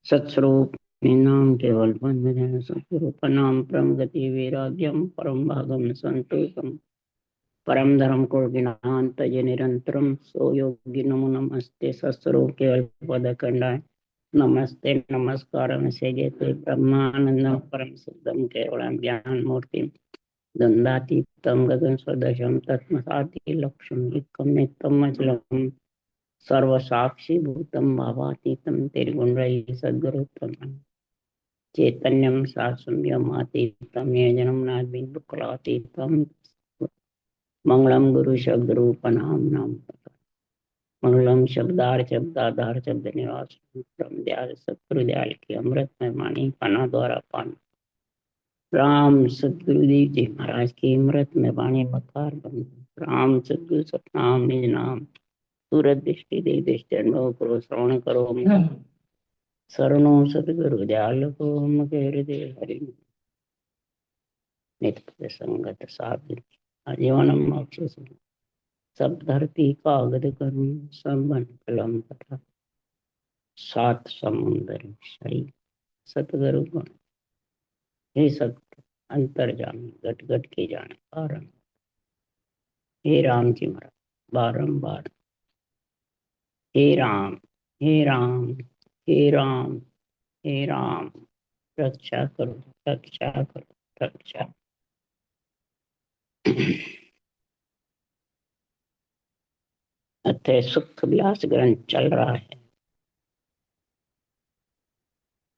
सत्स्वरूप नाम केवल बंधन सत्स्वरूप नाम परम गति वैराग्यम परम भागम संतोषम परम धर्म को ज्ञान तज निरंतरम सो योगी नमो नमस्ते सत्स्वरूप केवल पद खंडाय नमस्ते नमस्कार सेजते ब्रह्मानंदम परम शुद्धम केवलम ज्ञान मूर्ति दंडातीतम गगन सदशम तत्मसाति लक्ष्यम एकम नित्यम अचलम सर्व साक्षी भूतम भावातीतम निर्गुण रही सद्गुरुतम चैतन्यम शास्त्रम येजनम नाद्विन्दुकलातीतम मंगलम गुरु शब्द रूप नाम नाम मंगलम शब्दाधार शब्द निवास दयाल सतगुरु दयाल की अमृत में वाणी पना द्वारा पान राम सतगुरुदेव जी महाराज की अमृत में वाणी मकार बन राम सतगुरु सतनाम निज नाम सूरत दृष्टि दे दृष्टि अनुभव करो श्रवण करो शरणो सतगुरु दयाल को मगे हृदय हरि नित्य संगत साधु आजीवनम मोक्ष सब धरती कागद करूं सब बन कलम कथा सात समुंदर सही सतगुरु गुण हे सत अंतर जान घट घट के जाने कारण हे राम जी महाराज बारंबार हे राम हे राम हे राम हे राम रक्षा करो रक्षा करो रक्षा अतः सुख विलास ग्रंथ चल रहा है।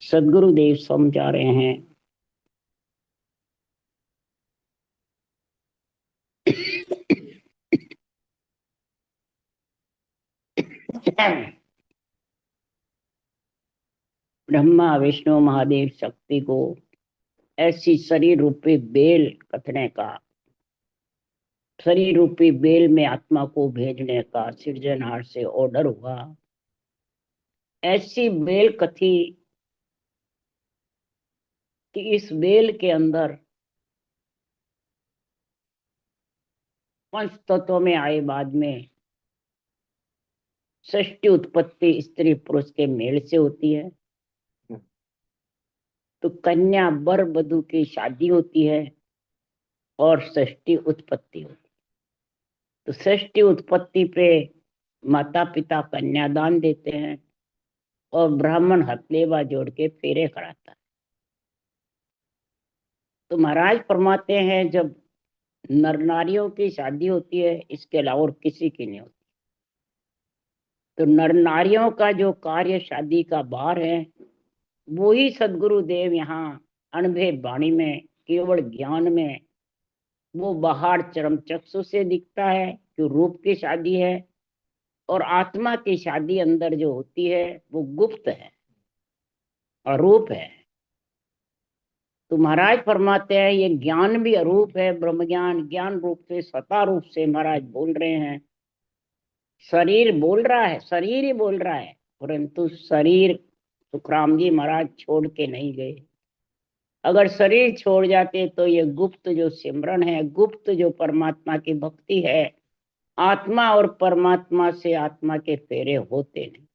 सदगुरुदेव समझा रहे हैं ब्रह्मा विष्णु महादेव शक्ति को ऐसी शरीर रूपी बेल कथने का शरीर रूपी बेल में आत्मा को भेजने का सृजनहार से ऑर्डर हुआ। ऐसी बेल कथी कि इस बेल के अंदर पंच तत्वों में आए बाद में सृष्टि उत्पत्ति स्त्री पुरुष के मेल से होती है। तो कन्या वर वधू की शादी होती है और सृष्टि उत्पत्ति होती है। तो सृष्टि उत्पत्ति पे माता पिता कन्यादान देते हैं और ब्राह्मण हथलेवा जोड़ के फेरे कराता है। तो महाराज फरमाते हैं जब नर नारियों की शादी होती है इसके अलावा और किसी की नहीं होती। तो नर नारियों का जो कार्य शादी का बार है वो ही सदगुरु देव यहाँ अनुभव वाणी में केवल ज्ञान में वो बाहर चरम चक्षु से दिखता है जो रूप की शादी है और आत्मा की शादी अंदर जो होती है वो गुप्त है अरूप है। तो महाराज फरमाते हैं ये ज्ञान भी अरूप है ब्रह्म ज्ञान ज्ञान रूप से सता रूप से महाराज बोल रहे हैं। शरीर बोल रहा है शरीर ही बोल रहा है परंतु शरीर सुखराम जी महाराज छोड़ के नहीं गए। अगर शरीर छोड़ जाते तो ये गुप्त जो सिमरन है गुप्त जो परमात्मा की भक्ति है आत्मा और परमात्मा से आत्मा के फेरे होते नहीं।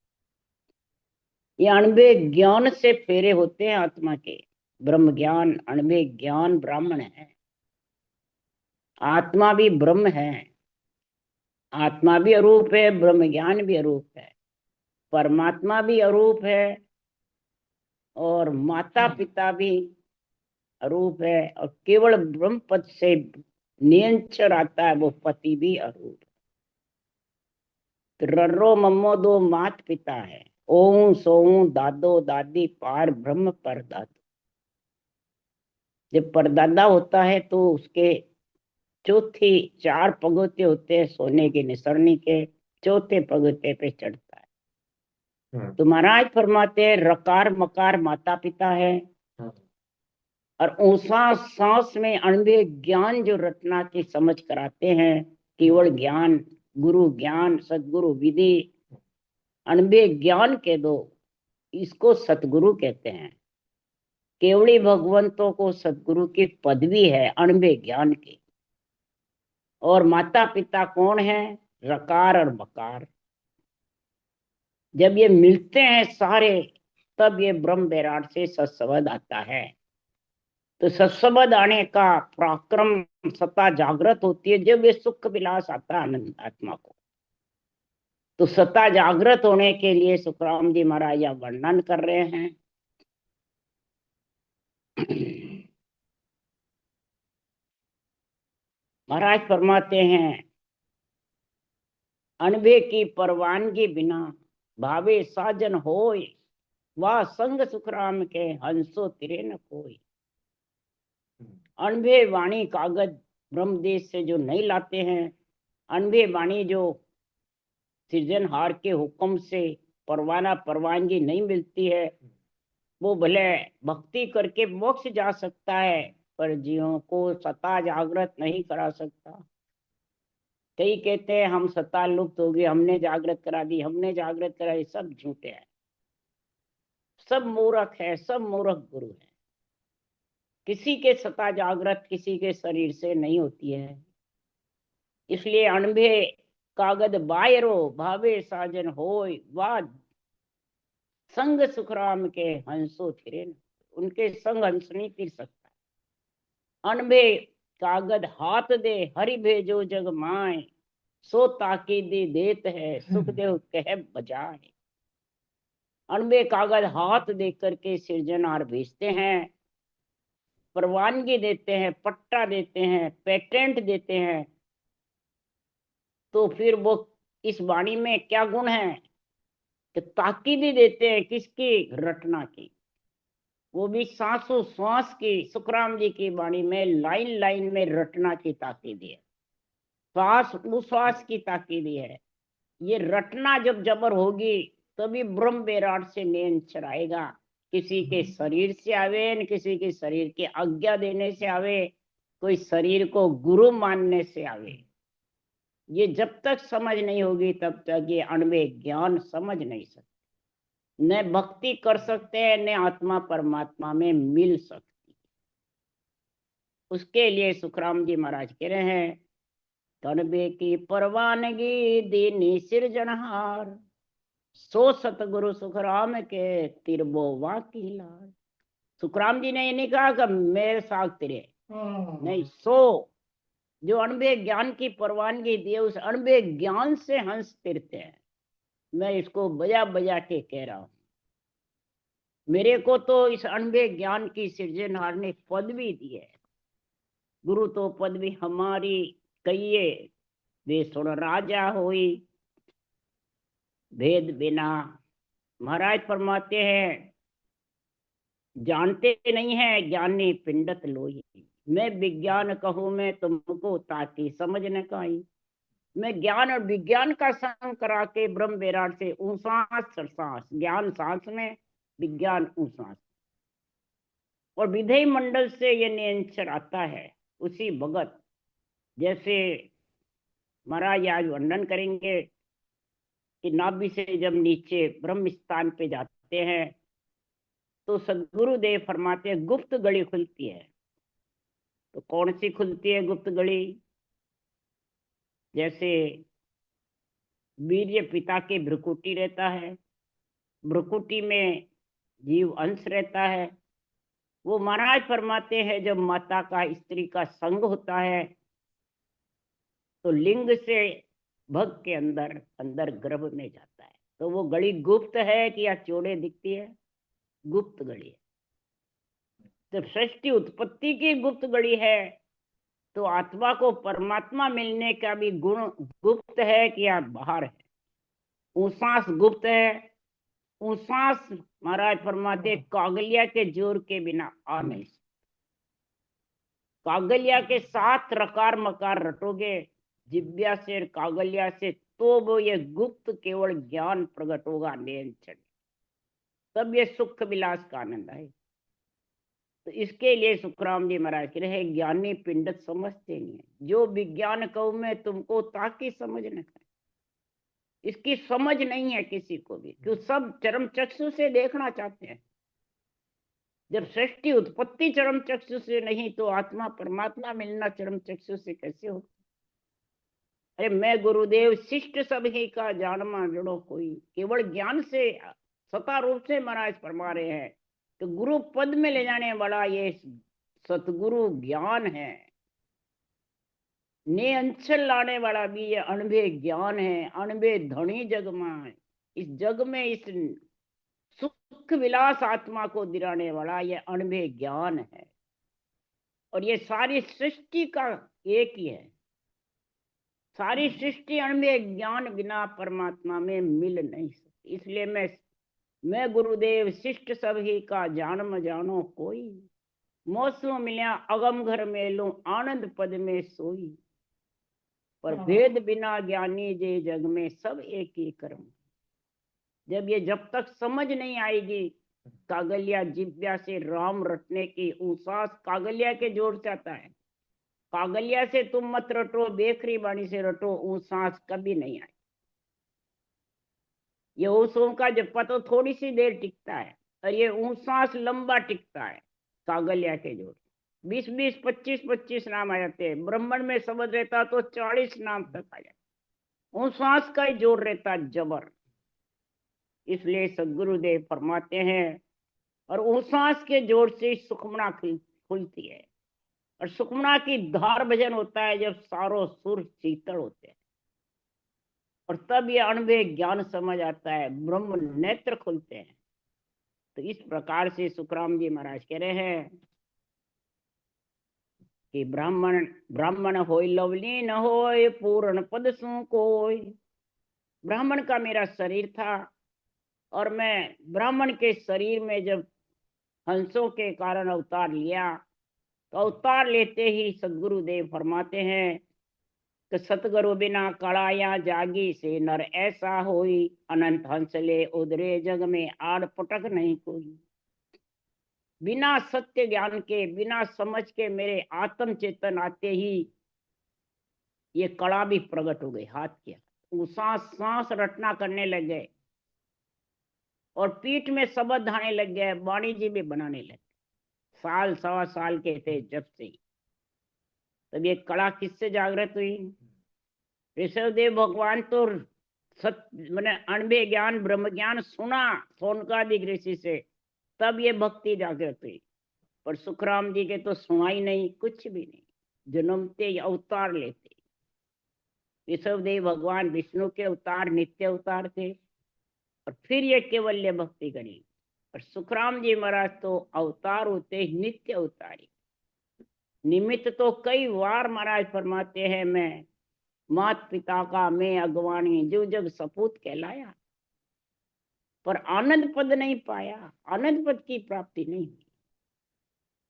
ये अणबे ज्ञान से फेरे होते हैं आत्मा के। ब्रह्म ज्ञान अणबे ज्ञान ब्राह्मण है। आत्मा भी ब्रह्म है आत्मा भी अरूप है ब्रह्म ज्ञान भी अरूप है परमात्मा भी अरूप है और माता पिता भी अरूप है और केवल ब्रह्म पद से नियंत्रण आता है वो पति भी अरूप है। तो रर्रो मम्मो दो मात पिता है ओं सोऊं दादो दादी पार ब्रह्म पर दादो। जब परदादा होता है तो उसके चौथी चार पगोते होते हैं सोने के निसरनी के चौथे पगोते पे चढ़ता है। तो महाराज फरमाते हैं रकार मकार माता पिता है और ऊषा सांस में अणुवे ज्ञान जो रचना की समझ कराते हैं केवल ज्ञान गुरु ज्ञान सदगुरु विधि अणुवे ज्ञान के दो इसको सतगुरु कहते हैं। केवली भगवंतों को सदगुरु की पदवी है अणुवे ज्ञान की। और माता पिता कौन है रकार और मकार। जब ये मिलते हैं सारे तब ये ब्रह्म बैराट से सत्संबंध आता है। तो सत्संबंध आने का पराक्रम सत्ता जागृत होती है जब ये सुख विलास आता है आनंद आत्मा को। तो सत्ता जागृत होने के लिए सुखराम जी महाराज यह वर्णन कर रहे हैं। महाराज फरमाते हैं, अनबे की परवानगी बिना भावे साजन होय, वह संग सुखराम के हंसो तिरे न कोई। अनबे वाणी कागज ब्रह्मदेश से जो नहीं लाते हैं, अनबे वाणी जो सृजनहार के हुक्म से परवानगी नहीं मिलती है, वो भले भक्ति करके मोक्ष जा सकता है पर जीवों को सत्ता जागृत नहीं करा सकता। कई कहते हैं हम सत्ता लुप्त हो गई, हमने जागृत करा दी, हमने जागृत करा दी। सब झूठे हैं, सब मूर्ख है, सब मूर्ख गुरु है। किसी के सत्ता जागृत किसी के शरीर से नहीं होती है। इसलिए अणभे कागद बायरो भावे साजन होय, वा संग सुखराम के हंसो थिरे न। उनके संग हंस नहीं फिर सकता। अनबे कागद हाथ दे हरि भेजो जग माए, सो ताकीदी देत है सुखदेव कह बजाए। अनबे कागज हाथ दे करके सृजनहार भेजते हैं, परवानगी देते हैं, पट्टा देते हैं, पेटेंट देते हैं। तो फिर वो इस वाणी में क्या गुण है कि ताकीदी देते हैं किसकी? रटना की। वो भी सांसों श्वास की। सुखराम जी की वाणी में लाइन लाइन में रटना की ताकीदी है, श्वास उश्वास की ताकीदी है। ये रटना जब जबर होगी तभी ब्रह्म बैराट से नियन चराएगा। किसी के शरीर से आवे न किसी के शरीर की आज्ञा देने से आवे, कोई शरीर को गुरु मानने से आवे। ये जब तक समझ नहीं होगी तब तक ये अणवे ज्ञान समझ नहीं सकते, न भक्ति कर सकते हैं, न आत्मा परमात्मा में मिल सकती। उसके लिए सुखराम जी महाराज कह रहे हैं, तनबे की परवानगी दीनी सिरजनहार, सो सतगुरु सुखराम के तिरबो वाकी लाल। सुखराम जी ने ये नहीं कहा कि मेरे साथ तिरे, नहीं, सो जो अणबे ज्ञान की परवानगी दिए उस अणबे ज्ञान से हंस तिरते हैं। मैं इसको बजा बजा के कह रहा हूं। मेरे को तो इस अणबे ज्ञान की सृजनहार ने पदवी दी है। गुरु तो पदवी हमारी कहिए, वे सुन राजा होई भेद बिना। महाराज फरमाते हैं, जानते नहीं है ज्ञानी पिंडत लोई। मैं विज्ञान कहूं मैं तुमको ताकि समझ न काई। मैं ज्ञान और विज्ञान का संग करा के ब्रह्म बैराट से ऊंसास सरसास, ज्ञान सांस में विज्ञान ऊंसास, और विधेय मंडल से ये नियंत्रण आता है उसी भगत। जैसे महाराज आज वर्णन करेंगे कि नाभि से जब नीचे ब्रह्म स्थान पे जाते हैं तो सदगुरुदेव फरमाते हैं गुप्त गली खुलती है। तो कौन सी खुलती है गुप्त गली? जैसे वीर्य पिता के भ्रुकुटी रहता है, भ्रुकुटी में जीव अंश रहता है। वो महाराज फरमाते हैं जब माता का स्त्री का संग होता है तो लिंग से भग के अंदर अंदर गर्भ में जाता है। तो वो गली गुप्त है कि या चौड़े दिखती है? गुप्त गली है। जब सृष्टि उत्पत्ति की गुप्त गली है तो आत्मा को परमात्मा मिलने का भी गुण गुप्त है कि या बाहर है? ऊसास गुप्त है। ऊसास महाराज फरमाते कागलिया के जोर के बिना आ नहीं सकता। कागलिया के साथ रकार मकार रटोगे जिब्या से और कागलिया से, तो वो ये गुप्त केवल ज्ञान प्रकट होगा नियंत्रण, तब ये सुख विलास का आनंद आए। तो इसके लिए सुखराम जी महाराज कह रहे ज्ञानी पिंडत समझते नहीं है। जो विज्ञान कहूं मैं तुमको ताकि समझ न करे, इसकी समझ नहीं है किसी को भी, क्यों सब चरम चक्षु से देखना चाहते हैं। जब सृष्टि उत्पत्ति चरम चक्षु से नहीं तो आत्मा परमात्मा मिलना चरम चक्षु से कैसे हो? अरे मैं गुरुदेव शिष्ट सब ही का जानमा जड़ो कोई, केवल ज्ञान से सता रूप से महाराज फरमा रहे हैं कि गुरु पद में ले जाने वाला ये सतगुरु ज्ञान है, ने अंचल लाने वाला भी ये अणबे ज्ञान है। अणबे धनी जग में, इस जग में इस सुख विलास आत्मा को दिलाने वाला ये अणबे ज्ञान है। और ये सारी सृष्टि का एक ही है। सारी सृष्टि अणबे ज्ञान बिना परमात्मा में मिल नहीं सकती। इसलिए मैं गुरुदेव शिष्ट सभी का जानम जानो कोई, मौसम मिल्या अगम घर में लूं आनंद पद में सोई। पर भेद बिना ज्ञानी जे जग में सब एक ही कर्म। जब तक समझ नहीं आएगी कागलिया जिब्या से राम रटने की उसास कागलिया के जोड़ से आता है। कागलिया से तुम मत रटो, बेखरी बाणी से रटो, उसास कभी नहीं आए। ये ऊसों का जप्पा तो थोड़ी सी देर टिकता है और ये ऊसास लंबा टिकता है। कागलिया के जोड़ 20-20, 25-25 नाम आ जाते हैं। ब्राह्मण में शब्द रहता तो 40 नाम तक आ जाते। ऊसास का ही जोड़ रहता जबर। इसलिए सदगुरुदेव फरमाते हैं और उसास के जोड़ से सुखमना खुलती है। और सुखमना की धार भजन होता है जब सारो सुर शीतल होते हैं। और तब ये अणबे ज्ञान समझ आता है, ब्रह्म नेत्र खुलते हैं। तो इस प्रकार से सुखराम जी महाराज कह रहे हैं कि ब्राह्मण ब्राह्मण होय लवली न होय पूर्ण पद सु कोय। ब्राह्मण का मेरा शरीर था और मैं ब्राह्मण के शरीर में जब हंसों के कारण अवतार लिया तो अवतार लेते ही सदगुरुदेव फरमाते हैं कि सतगुरु बिना कड़ाया जागी से नर ऐसा होई। अनंत हंस ले उदरे जग में आड़ पटक नहीं कोई। बिना सत्य ज्ञान के, बिना समझ के मेरे आत्म चेतन आते ही ये कड़ा भी प्रकट हो गई। हाथ किया वो सांस सांस रटना करने लग गए और पीठ में शब्द आने लग गए, वाणी जी भी बनाने लगे। साल सवा साल के थे जब से। तब ये कड़ा किससे जागृत हुई? ऋषभदेव भगवान तो मैंने अणबे ज्ञान ब्रह्म ज्ञान सुना सोनकादिक ऋषि से, तब ये भक्ति जागृत हुई। पर सुखराम जी के तो सुना ही नहीं, कुछ भी नहीं। जन्मते अवतार लेते। ऋषभदेव भगवान विष्णु के अवतार, नित्य अवतार थे और फिर ये केवल्य भक्ति करी। और सुखराम जी महाराज तो अवतार होते नित्य अवतारी। निमित्त तो कई बार महाराज फरमाते हैं, मैं मात पिता का मैं अगवानी जो जग सपूत कहलाया। पर आनंद पद नहीं पाया, आनंद पद की प्राप्ति नहीं हुई।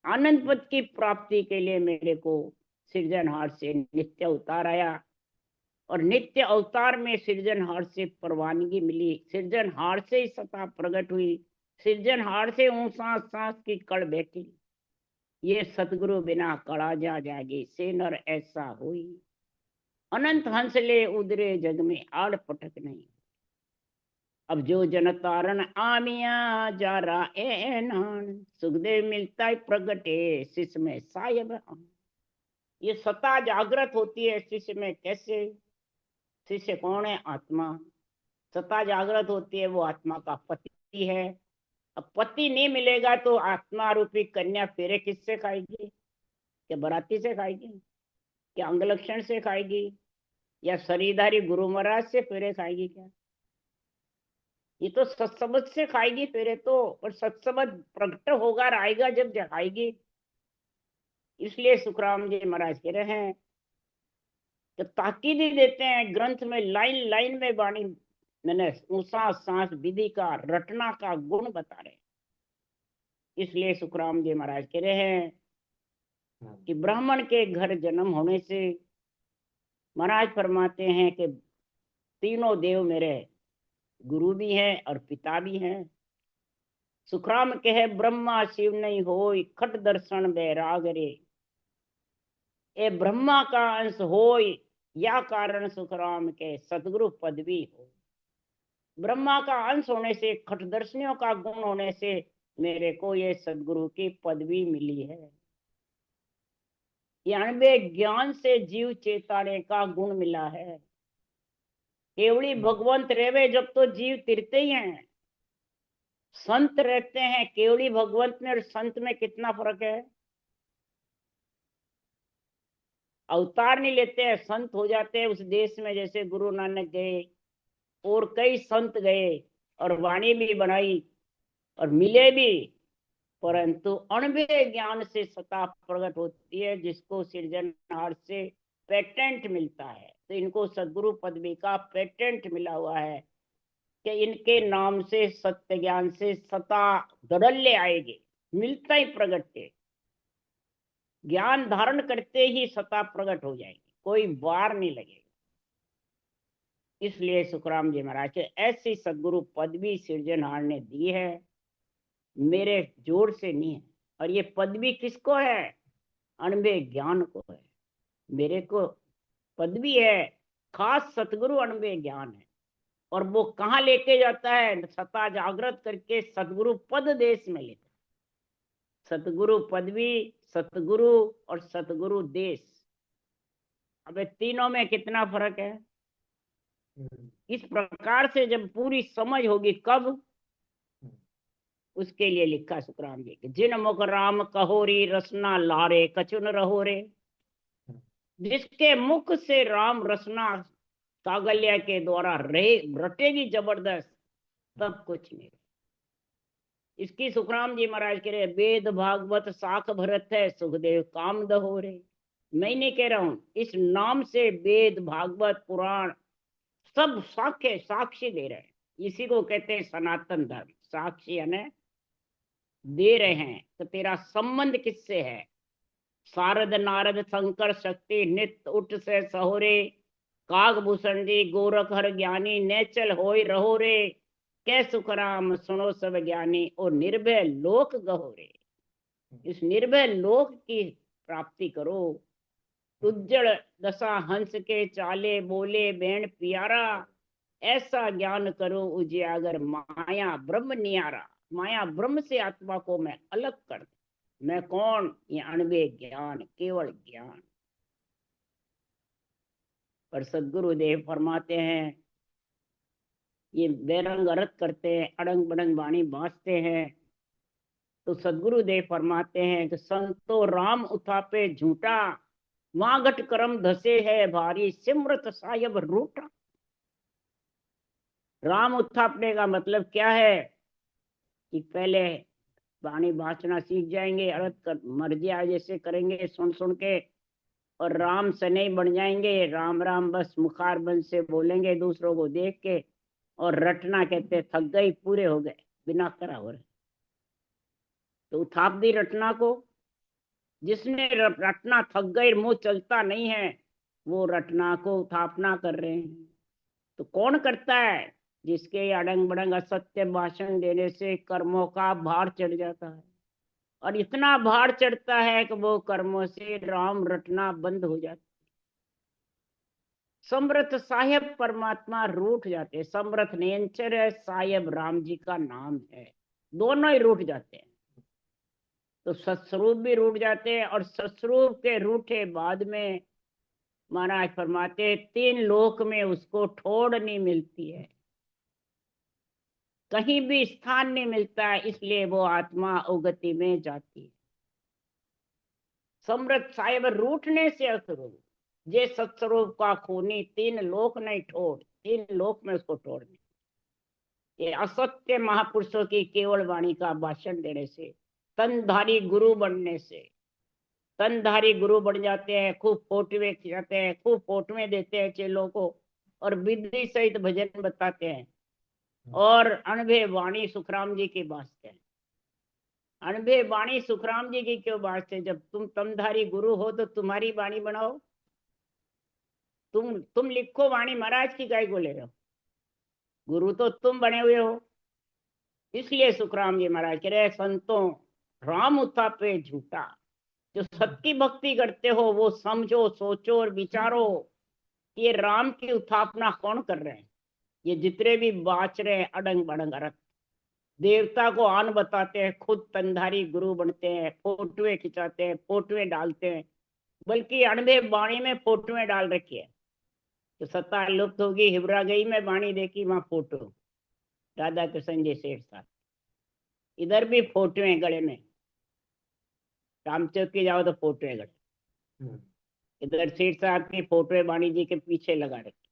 आनंद पद की प्राप्ति के लिए मेरे को सृजनहार से नित्य अवतार आया और नित्य अवतार में सृजनहार से परवानगी मिली। सृजनहार से ही सत्ता प्रकट हुई। सृजनहार से सांस सांस की कड़ बैठी। ये सतगुरु बिना कड़ा जा जागे से नर ऐसा हुई। अनंत हंस ले उदरे जग में आड़ पटक नहीं। अब जो जन तारण आमिया जा रहा ए नान सुखदेव मिलता है प्रगटे शिष्य में सायब। ये सत्ता जागृत होती है शिष्य में। कैसे? शिष्य कौन है? आत्मा। सत्ता जागृत होती है, वो आत्मा का पति है। अब पति नहीं मिलेगा तो आत्मा रूपी कन्या फेरे किससे खाएगी? क्या बराती से खाएगी? क्या अंगलक्षण से खाएगी? या शरीरधारी गुरु महाराज से फेरे खाएगी? क्या ये तो सत्सबद से खाएगी फेरे तो। और सत्सबद प्रकट होगा आएगा जब जगाएगी। इसलिए सुखराम जी महाराज कह रहे हैं तो ताकीद ही देते हैं ग्रंथ में, लाइन लाइन में वाणी मैंने ऊसा सांस विधि का रटना का गुण बता रहे। इसलिए सुखराम जी महाराज कह रहे हैं कि ब्राह्मण के घर जन्म होने से महाराज फरमाते हैं कि तीनों देव मेरे गुरु भी हैं और पिता भी हैं। सुखराम कहे ब्रह्मा शिव नहीं होय खट दर्शन बैराग रे। ए ब्रह्मा का अंश होय या कारण सुखराम के सतगुरु पदवी हो। ब्रह्मा का अंश होने से, खट दर्शनियों का गुण होने से मेरे को ये सदगुरु की पदवी मिली है। यानी ज्ञान से जीव चेताने का गुण मिला है। केवली भगवंत रेवे जब तो जीव तिरते ही हैं। संत रहते हैं केवली भगवंत में, और संत में कितना फर्क है। अवतार नहीं लेते हैं, संत हो जाते हैं उस देश में, जैसे गुरु नानक गए और कई संत गए और वाणी भी बनाई और मिले भी, परंतु अणुभव ज्ञान से सत्ता प्रकट होती है, जिसको सृजनहार से पेटेंट मिलता है। तो इनको सदगुरु पदवी का पेटेंट मिला हुआ है कि इनके नाम से सत्य ज्ञान से सत्ता धड़ल्ले आएगी, मिलता ही प्रकट के ज्ञान धारण करते ही सत्ता प्रकट हो जाएगी, कोई बार नहीं लगेगा। इसलिए सुखराम जी महाराज के ऐसी सदगुरु पदवी सृजनहार ने दी है, मेरे जोर से नहीं है। और ये पदवी किसको है? अणबे ज्ञान को है। मेरे को पदवी है, खास सतगुरु अणबे ज्ञान है। और वो कहाँ लेके जाता है? सत्ता जागृत करके सतगुरु पद देश में लेता है। सतगुरु पदवी, सतगुरु और सतगुरु देश, अब तीनों में कितना फर्क है। इस प्रकार से जब पूरी समझ होगी, कब? उसके लिए लिखा सुखराम जी के, जिन मुख राम कहोरी रसना लारे कचुन रहो रे। जिसके मुख से राम रसना कागल्या के द्वारा रहे रटेगी जबरदस्त, तब कुछ नहीं। इसकी सुखराम जी महाराज कह रहे, वेद भागवत साख भरत है सुखदेव काम दहो रे। मैं नहीं कह रहा हूं, इस नाम से वेद भागवत पुराण सब साक्ष्य साक्षी दे रहे हैं। इसी को कहते हैं सनातन धर्म। साक्षी यानी दे रहे हैं। तो तेरा संबंध किससे है? शारद नारद शंकर शक्ति नित्य उठ से सहोरे, कागभूषण जी गोरख हर ज्ञानी नेचल होय रहो रे। कै सुखराम सुनो सब ज्ञानी और निर्भय लोक गहो रे। इस निर्भय लोक की प्राप्ति करो। उज्जड़ दशा हंस के चाले बोले बेण प्यारा, ऐसा ज्ञान करो उजियागर माया ब्रह्म नियारा। माया ब्रह्म से आत्मा को मैं अलग कर दूं। मैं कौन? ये अणवे ज्ञान, केवल ज्ञान। पर सदगुरुदेव फरमाते हैं, ये बेरंग अर्थ करते हैं, अड़ंग बड़ंग वाणी बांचते हैं। तो सदगुरुदेव फरमाते हैं कि संतो राम उठापे झूठा, वहां घट करम धसे है भारी सिमरत साहिब रूठा। राम उत्थापने का मतलब क्या है? कि पहले वाणी बांचना सीख जाएंगे, अर्थ कर मर्जी आ जैसे करेंगे सुन सुन के, और राम सने बन जाएंगे। राम राम बस मुखार बंद से बोलेंगे दूसरों को देख के। और रटना कहते थक गई, पूरे हो गए, बिना करा हो रहे। तो उठाप दी रटना को। जिसने रटना थक गई, मुंह चलता नहीं है, वो रटना को उठापना कर रहे हैं। तो कौन करता है? जिसके अड़ंग बड़ंग असत्य भाषण देने से कर्मों का भार चढ़ जाता है। और इतना भार चढ़ता है कि वो कर्मों से राम रटना बंद हो जाता है। समर्थ साहेब परमात्मा रूठ जाते हैं। समर्थ नियंचर है, साहेब राम जी का नाम है। दोनों ही रूठ जाते हैं। तो सत्स्वरूप भी रूठ जाते हैं, और सत्स्वरूप के रूठे बाद में महाराज फरमाते, तीन लोक में उसको ठोड़ नहीं मिलती है, कहीं भी स्थान नहीं मिलता है। इसलिए वो आत्मा अवगति में जाती है। समृत साहेब रूठने से अस्वरूप, जे सत्स्वरूप का खूनी तीन लोक नहीं ठोड़, तीन लोक में उसको तोड़ने। ये असत्य महापुरुषों की केवल वाणी का भाषण देने से, तनधारी गुरु बनने से, तनधारी गुरु बन जाते हैं। खूब फोटवे खिंचाते हैं, खूब फोटवे देते हैं चेलों को, और विधि सहित भजन बताते हैं, और अणभे वाणी सुखराम जी की बाजते हैं। अणभे वाणी सुखराम जी की क्यों बाजते? जब तुम तमधारी गुरु हो तो तुम्हारी वाणी बनाओ। तुम लिखो वाणी, महाराज की गाय को ले रहे हो? गुरु तो तुम बने हुए हो। इसलिए सुखराम जी महाराज कह रहे, संतों राम उत्थापे झूठा। जो सत्य भक्ति करते हो वो समझो, सोचो और विचारो, ये राम की उत्थापना कौन कर रहे हैं? ये जितने भी बाच रहे हैं अडंग बड़ंग अर्थ, देवता को आन बताते हैं, खुद तंधारी गुरु बनते हैं, फोटोए खिंचाते हैं, फोटोए डालते हैं। बल्कि अणबे वाणी में फोटोए डाल रखी है। तो सत्ता लुप्त होगी, हिबरा गई में वाणी देखी, वहां फोटो राधा कृष्ण जी सेठ साहब। इधर भी फोटो है गले में, रामचौक की जाओ तो फोटो है गले। इधर सेठ साहब की फोटो है, वाणी जी के पीछे लगा रखी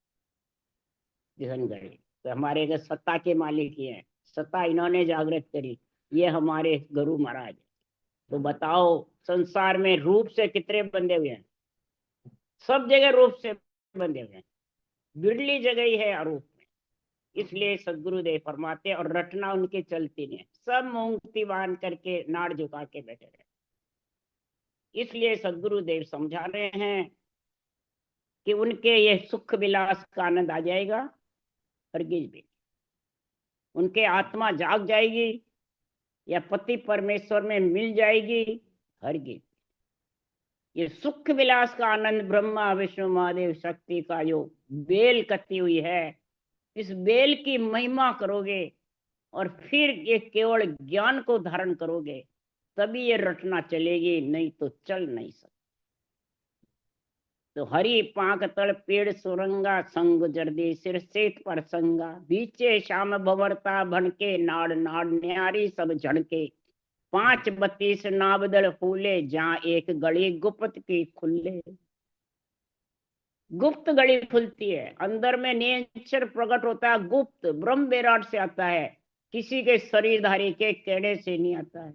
घड़ी। तो हमारे के सत्ता के मालिक ही हैं, सत्ता इन्होंने जागृत करी, ये हमारे गुरु महाराज। तो बताओ संसार में रूप से कितने बंधे हुए हैं, सब जगह रूप से बंधे हुए हैं, बिरली जगह ही है अरूप में। इसलिए सदगुरुदेव फरमाते हैं, और रटना उनके चलती नहीं है, सब मूंगती बांध करके नाड़ झुका के बैठे रहे। इसलिए सदगुरुदेव समझा रहे हैं कि उनके ये सुख विलास का आनंद आ जाएगा, हरगिज भी उनके आत्मा जाग जाएगी या पति परमेश्वर में मिल जाएगी, हरगिज। ये सुख विलास का आनंद ब्रह्मा विष्णु महादेव शक्ति का जो बेल कती हुई है, इस बेल की महिमा करोगे और फिर ये केवल ज्ञान को धारण करोगे, तभी ये रटना चलेगी, नहीं तो चल नहीं सकती। तो हरी पांक तड़ पेड़ सुरंगा, संग जर्दी सिर सेत पर संगा, बीचे शाम भवरता भनके, नाड़ नाड़ न्यारी सब झड़के, 5-32 नाबदल फूले, जहाँ एक गली गुप्त की खुले। गुप्त गली खुलती है, अंदर में नेचर प्रकट होता है, गुप्त ब्रह्म विराट से आता है, किसी के शरीरधारी के कहने से नहीं आता है।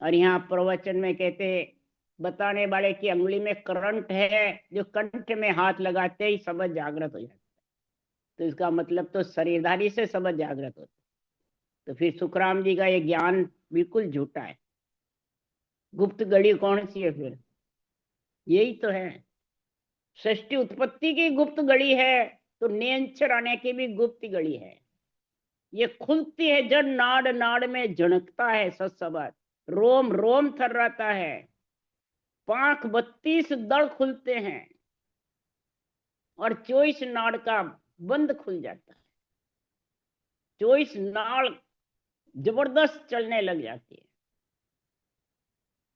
और यहाँ प्रवचन में कहते, बताने वाले की अंगुली में करंट है, जो कंठ में हाथ लगाते ही सबद जागृत हो जाता है। तो इसका मतलब तो शरीरधारी से सबद जागृत होता है। तो फिर सुखराम जी का ये ज्ञान बिल्कुल झूठा है। गुप्त गली कौन सी है फिर? यही तो है, सृष्टि उत्पत्ति की गुप्त गली है, तो नेंचर आने की भी गुप्त गली है। ये खुलती है जब नाड़ नाड़ में झनकता है सत्सबद, रोम रोम थर्राता है, 5-32 दड़ खुलते हैं और 24 नाड़ का बंद खुल जाता है। 24 नाड़ जबरदस्त चलने लग जाती है।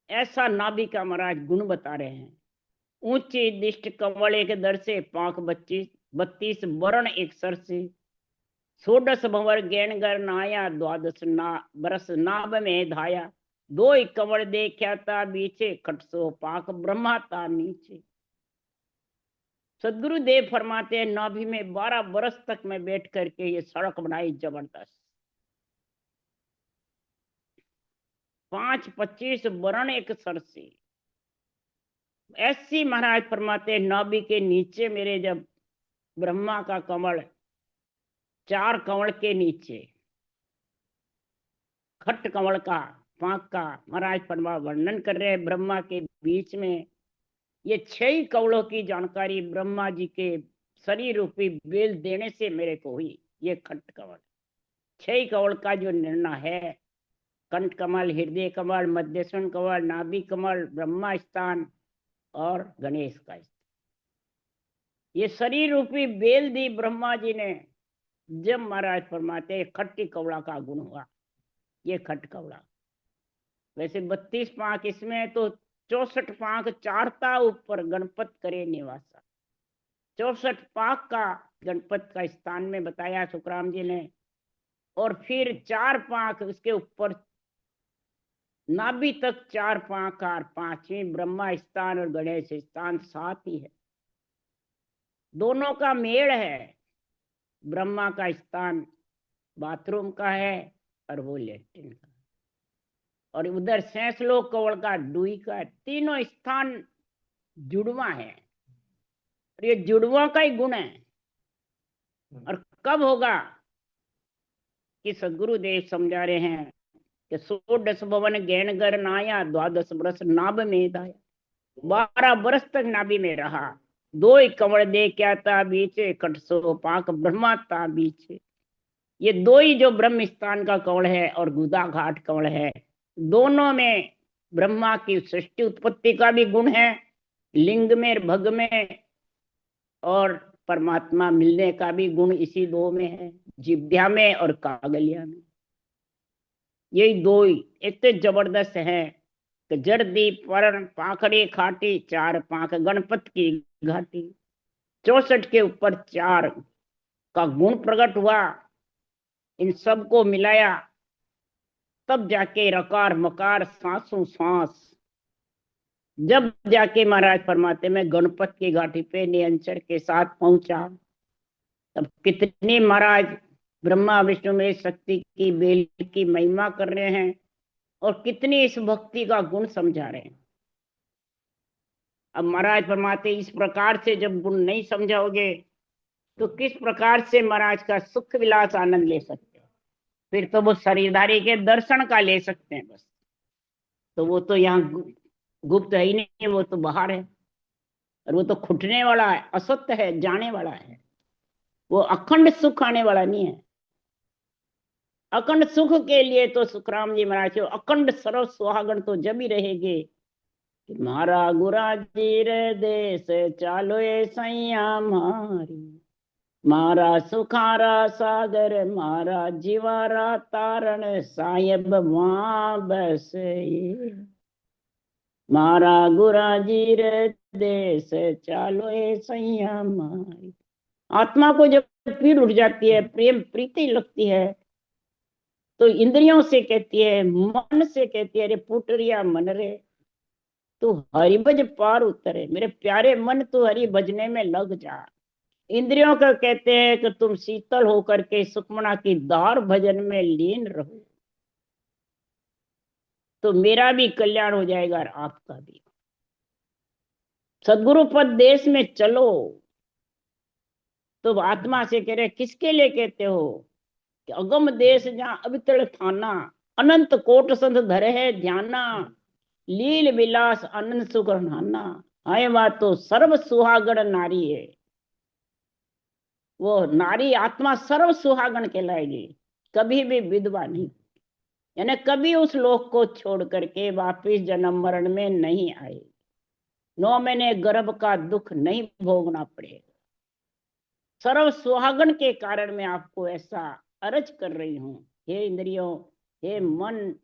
ऐसा नाभि का महाराज गुण बता रहे हैं। ऊंची दिष्ट कमल एक दर से, 5-32 वर्ण एक सर से, 16 भंवर गैन गर नाया, 12 बरस नाभ में धाया, 2 कमल देखा था बीचे, 800 पाक ब्रह्मा था नीचे। सदगुरुदेव फरमाते हैं, नाभि में 12 बरस तक मैं बैठ करके ये सड़क बनाई जबरदस्त, 5-25 वर्ण एक सर से। ऐसी महाराज फरमाते हैं, नाभि के नीचे मेरे जब ब्रह्मा का कमल, 4 कमल के नीचे खट कमल का पाक का महाराज फरमा वर्णन कर रहे हैं, ब्रह्मा के बीच में ये 6 कमलों की जानकारी ब्रह्मा जी के शरीर रूपी बेल देने से मेरे को हुई। ये खट कमल, 6 कमल का जो निर्णय है, कंठ कमल, हृदय कमल, मध्यस्वन कमल, नाभि कमल, ब्रह्मा स्थान और गणेश का स्थान, ये शरीर रूपी बेल दी ब्रह्मा जी ने। जब महाराज फरमाते खट्टी कवड़ा का गुण हुआ, ये खट कवड़ा। वैसे 32 पांक इसमें, तो 64 पांक चारता ऊपर गणपत करे निवासा, 64 पाक का गणपत का स्थान में बताया सुखराम जी ने। और फिर 4 पाक उसके ऊपर नाभि तक 4 पाक, और 5वीं ब्रह्मा स्थान और गणेश स्थान 7 ही है। दोनों का मेल है, ब्रह्मा का स्थान बाथरूम का है और वो लेट्रिन का, और उधर सैंसलोक कवल का डुई का है। तीनों स्थान जुड़वा है, और ये जुड़वा का ही गुण है। और कब होगा कि सदगुरुदेव समझा रहे हैं कि 16 भवन गैन गर नाया, 12 बरस नाभ में दाया, 12 बरस तक नाभि में रहा, 2 कमल दे क्या था बीचे, 800 पाक ब्रह्मा था बीचे। ये 2 ही जो ब्रह्म स्थान का कमल है और गुदा घाट कमल है, दोनों में ब्रह्मा की सृष्टि उत्पत्ति का भी गुण है, लिंग में भग में, और परमात्मा मिलने का भी गुण इसी 2 में है, जिभ्या में और कागलिया में। यही 2 ही इतने जबरदस्त है कि जड़ दीप वरण पाखड़ी खाटी, 4 पाक गणपत की घाटी, 64 के ऊपर 4 का गुण प्रकट हुआ। इन सबको मिलाया तब जाके रकार मकार सांसों सांस, जब जाके महाराज फरमाते मैं गणपत की घाटी पे नियंत्रण के साथ पहुंचा, तब कितने महाराज ब्रह्मा विष्णु में शक्ति की बेल की महिमा कर रहे हैं और कितनी इस भक्ति का गुण समझा रहे हैं। अब महाराज फरमाते इस प्रकार से जब गुण नहीं समझाओगे तो किस प्रकार से महाराज का सुख विलास आनंद ले सकते हो? फिर तो वो शरीरधारी के दर्शन का ले सकते हैं बस, तो वो तो यहाँ गुप्त है ही नहीं, वो तो बाहर है, और वो तो खुटने वाला है, असत्य है, जाने वाला है, वो अखंड सुख आने वाला नहीं है। अखंड सुख के लिए तो सुखराम जी महाराज अखंड सर्व सुहागण तो जब ही रहेंगे कि मारा गुरा जी रे देश चालो ए सैया मारी, मारा सुखारा सागर मारा जीवारा तारण साहेब मां बस ये, मारा गुरा जी रे देश चालो ए सैया मारी। आत्मा को जब पीड़ उठ जाती है, प्रेम प्रीति लगती है, तो इंद्रियों से कहती है, मन से कहती है, अरे पुटरिया मन रे तू हरिभज पार उतरे, मेरे प्यारे मन तू हरि भजने में लग जा। इंद्रियों का कहते हैं कि तुम शीतल होकर के सुखमना की दार भजन में लीन रहो, तो मेरा भी कल्याण हो जाएगा और आपका भी। सदगुरु पद देश में चलो, तो आत्मा से कह रहे किसके लिए कहते हो कि अगम देश जहां अवितल थाना, अनंत कोट संत धरे है ध्याना, लील विलास आनंद सुख नाना, आए बात तो सर्व सुहागण नारी है। वो नारी आत्मा सर्व सुहागण कहलाएगी, कभी भी विधवा नहीं, यानी कभी उस लोक को छोड़ करके वापिस जन्म मरण में नहीं आए, 9 महीने गर्भ का दुख नहीं भोगना पड़ेगा। सर्व सुहागण के कारण मैं आपको ऐसा अर्ज कर रही हूं, हे इंद्रियों, हे मन,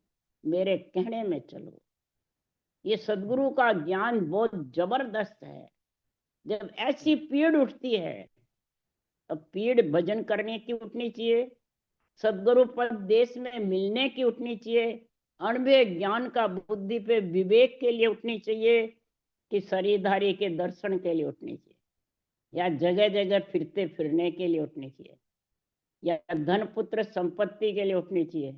मेरे कहने में चलो। ये सदगुरु का ज्ञान बहुत जबरदस्त है। जब ऐसी पीड़ उठती है, अब पीड़ भजन करने की उठनी चाहिए, सदगुरु पद देश में मिलने की उठनी चाहिए, अणुभय ज्ञान का बुद्धि पे विवेक के लिए उठनी चाहिए, कि शरीरधारी के दर्शन के लिए उठनी चाहिए, या जगह जगह फिरते फिरने के लिए उठनी चाहिए, या धन पुत्र संपत्ति के लिए उठनी चाहिए।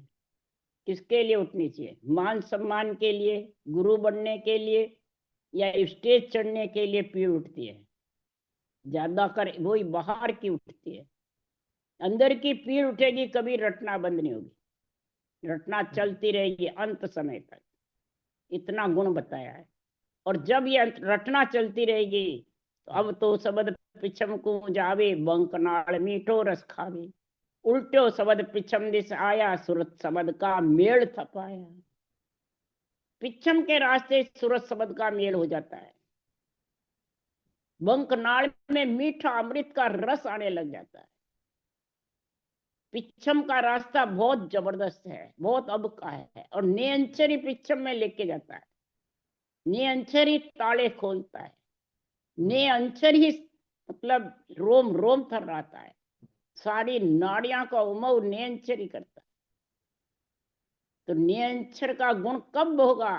किसके लिए उठनी चाहिए? मान सम्मान के लिए, गुरु बनने के लिए, या स्टेज चढ़ने के लिए पीड़ उठती है? ज्यादा कर वही बाहर की उठती है। अंदर की पीड़ उठेगी कभी रटना बंद नहीं होगी, रटना चलती रहेगी अंत समय तक, इतना गुण बताया है। और जब ये रटना चलती रहेगी तो अब तो शब्द पिछम को जावे, बंकनाल मीठो रस खावे, उल्टो शब्द पिछम दिस आया, सूरत शब्द का मेल थपाया। पिछम के रास्ते सूरत शब्द का मेल हो जाता है, बंकनाल में मीठा अमृत का रस आने लग जाता है। पिछम का रास्ता बहुत जबरदस्त है, बहुत अब का है, और नियंचरी पिछम में लेके जाता है। नियंचरी ताले खोलता है, नियंचर ही मतलब रोम रोम थर्राता है, सारी नाड़ियां का उमव नियंचरी करता है। तो नियंचर का गुण कब होगा?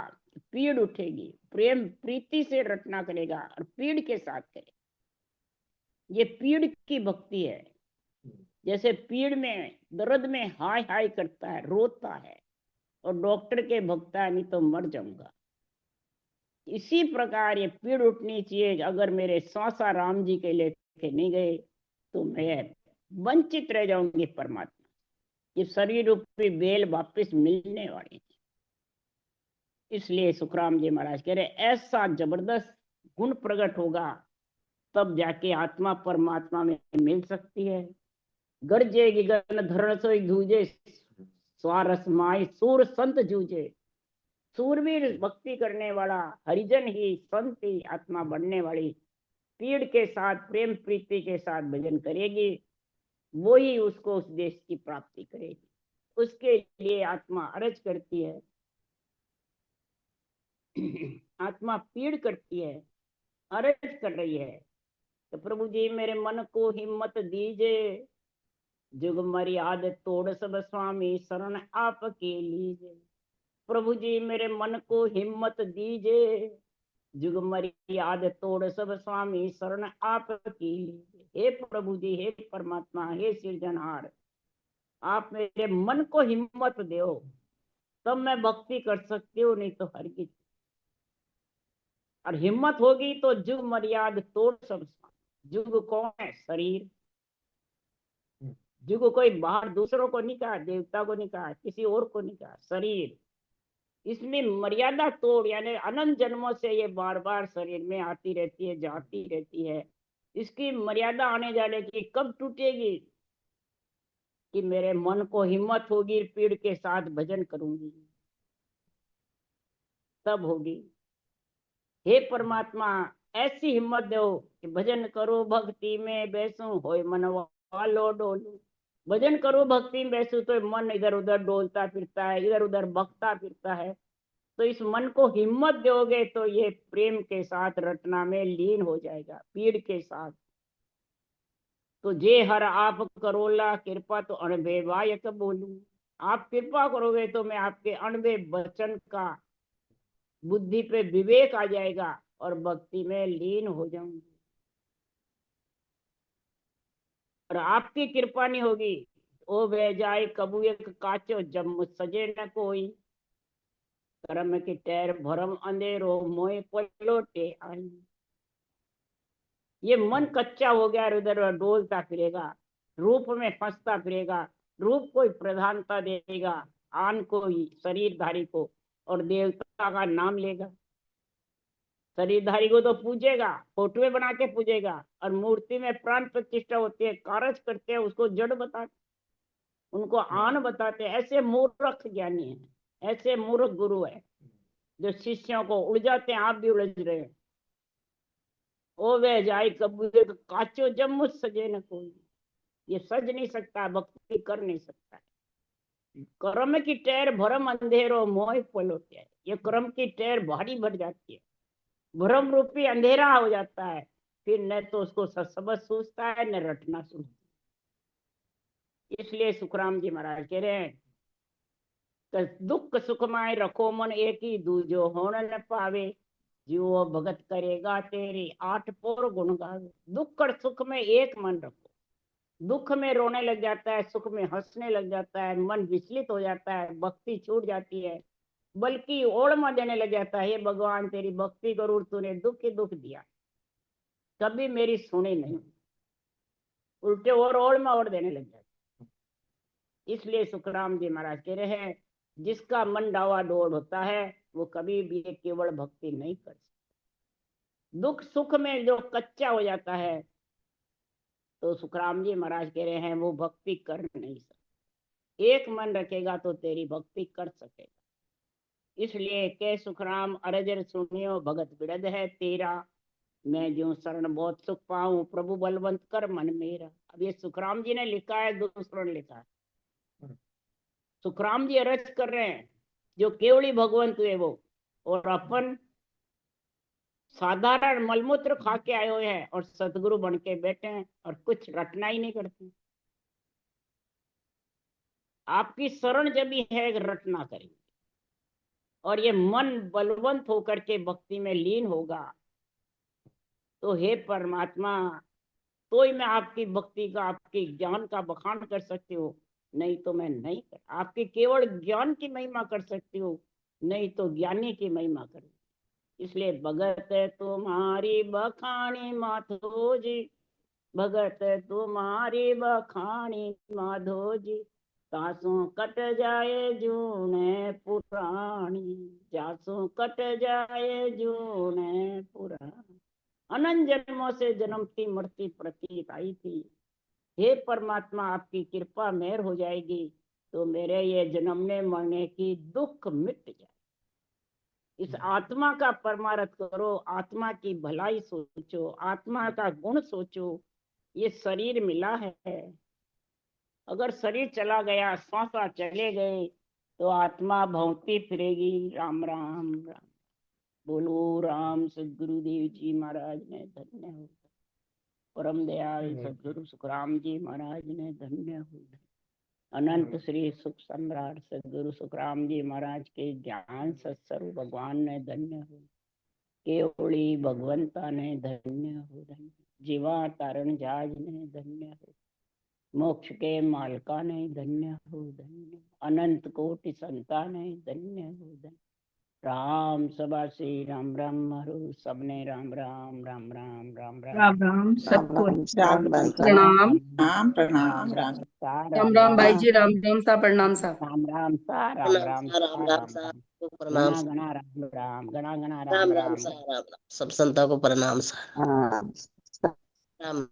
पीड़ उठेगी, प्रेम प्रीति से रटना करेगा और पीड़ के साथ करे। ये पीड़ की भक्ति है। जैसे पीड़ में दर्द में हाय हाय करता है, रोता है, और डॉक्टर के भगता है नहीं तो मर जाऊंगा, इसी प्रकार ये पीड़ उठनी चाहिए। अगर मेरे सासा राम जी के लेके नहीं गए तो मैं वंचित रह जाऊंगी परमात्मा। ये शरीर रूपी बेल वापिस मिलने वाली, इसलिए सुखराम जी महाराज कह रहे ऐसा जबरदस्त गुण प्रकट होगा तब जाके आत्मा परमात्मा में मिल सकती है। गरजेगी गगन धरण सोई धूजे, स्वारस माई सूर संत जूझे। सूरवीर भक्ति करने वाला हरिजन ही संत ही आत्मा बनने वाली पीड़ के साथ प्रेम प्रीति के साथ भजन करेगी, वो ही उसको उस देश की प्राप्ति करेगी। उसके लिए आत्मा अर्ज करती है, आत्मा पीड़ करती है, अर्ज कर रही है, तो प्रभु जी मेरे मन को हिम्मत दीजिए, जुग मर्याद तोड़ सब स्वामी शरण आपके लीजे। प्रभु जी मेरे मन को हिम्मत दीजिए, जुग मर्याद तोड़ सब स्वामी शरण आपकी लीजे। हे प्रभु जी, हे परमात्मा, हे सृजनहार, आप मेरे मन को हिम्मत दो, तब मैं भक्ति कर सकती हूँ, नहीं तो हरगिज। और हिम्मत होगी तो जुग मर्याद तोड़ सब स्वामी। जुग कौन है? शरीर। जुग कोई बाहर दूसरों को नहीं कहा, देवता को नहीं कहा, किसी और को नहीं कहा, शरीर। इसमें मर्यादा तोड़, यानी अनंत जन्मों से ये बार बार शरीर में आती रहती है, जाती रहती है। इसकी मर्यादा आने जाने की कब टूटेगी? कि मेरे मन को हिम्मत होगी, पीड़ के साथ भजन करूंगी, तब होगी। हे परमात्मा, ऐसी हिम्मत दो कि भजन करो भक्ति में बैसू, होय मन वालो डोलू। भजन करो भक्ति में बैसू तो मन इधर उधर डोलता फिरता है, इधर उधर बकता फिरता है। तो इस मन को हिम्मत दोगे तो ये प्रेम के साथ रटना में लीन हो जाएगा, पीड़ के साथ। तो जे हर आप करोला कृपा तो अणबे वायक बोलू। आप कृपा करोगे तो मैं आपके अणबे वचन का बुद्धि पे विवेक आ जाएगा और भक्ति में लीन हो जाऊंगी। और आपकी कृपा नहीं होगी, ओ बह जाए कबू एक काचो जब मुझ सजे न कोई। कर्म की टैर भरम अंधेरो मोए पलोटे आई। ये मन कच्चा हो गया, इधर उधर डोलता फिरेगा, रूप में फंसता फिरेगा। रूप कोई प्रधानता देगा, आन को शरीरधारी को, और देवता का नाम लेगा। शरीरधारी को तो पूजेगा, फोटोए बना के पूजेगा, और मूर्ति में प्राण प्रतिष्ठा होती है, कारज करते हैं, उसको जड़ बताते, उनको आन बताते हैं। ऐसे मूर्ख ज्ञानी है, ऐसे मूर्ख गुरु है जो शिष्यों को उड़ जाते हैं। आप भी उलझ रहे हैं। ओ वे जाई कबूले काचो जब मुझ सजे न कोई। ये सज नहीं सकता, भक्ति कर नहीं सकता। कर्म की टैर भरम अंधेरो मोह पलोटे। ये कर्म की टैर भारी बढ़ जाती है, भ्रम रूपी अंधेरा हो जाता है। फिर न तो उसको सबक सूझता है, न रटना सूझता। इसलिए सुखराम जी महाराज कह रहे हैं, दुख सुख माए रखो मन एक ही, दूजो होन न पावे। जीवो भगत करेगा तेरी आठ पोर गुण गावे। दुख और सुख में एक मन रखो। दुख में रोने लग जाता है, सुख में हंसने लग जाता है, मन विचलित हो जाता है, भक्ति छूट जाती है, बल्कि ओढ़मा देने लग जाता है। हे भगवान, तेरी भक्ति करूँ, तूने दुख ही दुख दिया, कभी मेरी सुनी नहीं। उल्टे और ओढ़ में ओढ़ देने लग जाते। इसलिए सुखराम जी महाराज कह रहे हैं, जिसका मन डावा डोल होता है वो कभी भी केवल भक्ति नहीं कर सकता। दुख सुख में जो कच्चा हो जाता है, तो सुखराम जी महाराज कह रहे हैं वो भक्ति कर नहीं सकता। एक मन रखेगा तो तेरी भक्ति कर सकेगा। इसलिए के सुखराम अरजर सुनियो, भगत बिरद है तेरा। मैं जो शरण बहुत सुख पाऊं, प्रभु बलवंत कर मन मेरा। अब ये सुखराम जी ने लिखा है, दूसरों ने लिखा है। सुखराम जी अरज कर रहे हैं, जो केवली भगवंत हुए वो, और अपन साधारण मलमूत्र खा के आए हुए हैं और सतगुरु बन के बैठे हैं और कुछ रटना ही नहीं करते। आपकी शरण जब भी है, रटना करेंगे और ये मन बलवंत होकर के भक्ति में लीन होगा, तो हे परमात्मा, तो ही मैं आपकी भक्ति का, आपके ज्ञान का बखान कर सकती हूँ। नहीं तो मैं नहीं कर। आपके केवल ज्ञान की महिमा कर सकती हूँ, नहीं तो ज्ञानी की महिमा करूँ। इसलिए भगत तुम्हारी बखानी माधो जी, भगत तुम्हारी बखानी माधो जी। तासों कट जाए जूने पुरानी, जासों कट जाए जूने पुरानी। अनंत जन्मों से जन्मती मरती प्रतीत आई थी। हे परमात्मा, आपकी कृपा मेहर हो जाएगी तो मेरे ये जन्मने मरने की दुख मिट जाए। इस आत्मा का परमार्थ करो, आत्मा की भलाई सोचो, आत्मा का गुण सोचो। ये शरीर मिला है, अगर शरीर चला गया, श्वासा चले गए, तो आत्मा भौंकती फिरेगी। राम राम राम। बोलो राम। सदगुरुदेव जी महाराज ने धन्य हो। परम दयाल सदगुरु सुखराम जी महाराज ने धन्य हो। अनंत श्री सुख सम्राट सदगुरु सुखराम जी महाराज के ज्ञान सत्सर्व भगवान ने धन्य हो। केवड़ी भगवंता ने धन्य हो। धन्य जीवा तारण जाज ने धन्य हो। मोक्ष के मालका ने धन्य हो। धन्य अनंत कोटि संता ने धन्य हो। धन्य राम सभा श्री राम राम हरु सबने राम राम राम राम राम राम राम राम सबको राम राम प्रणाम। राम प्रणाम राम राम राम भाई जी, राम राम सा प्रणाम सा। राम राम सा राम राम सा राम राम सा राम प्रणाम गणा गणा राम राम गणा गणा राम राम राम राम सा राम राम सब संतों को प्रणाम सा हाँ राम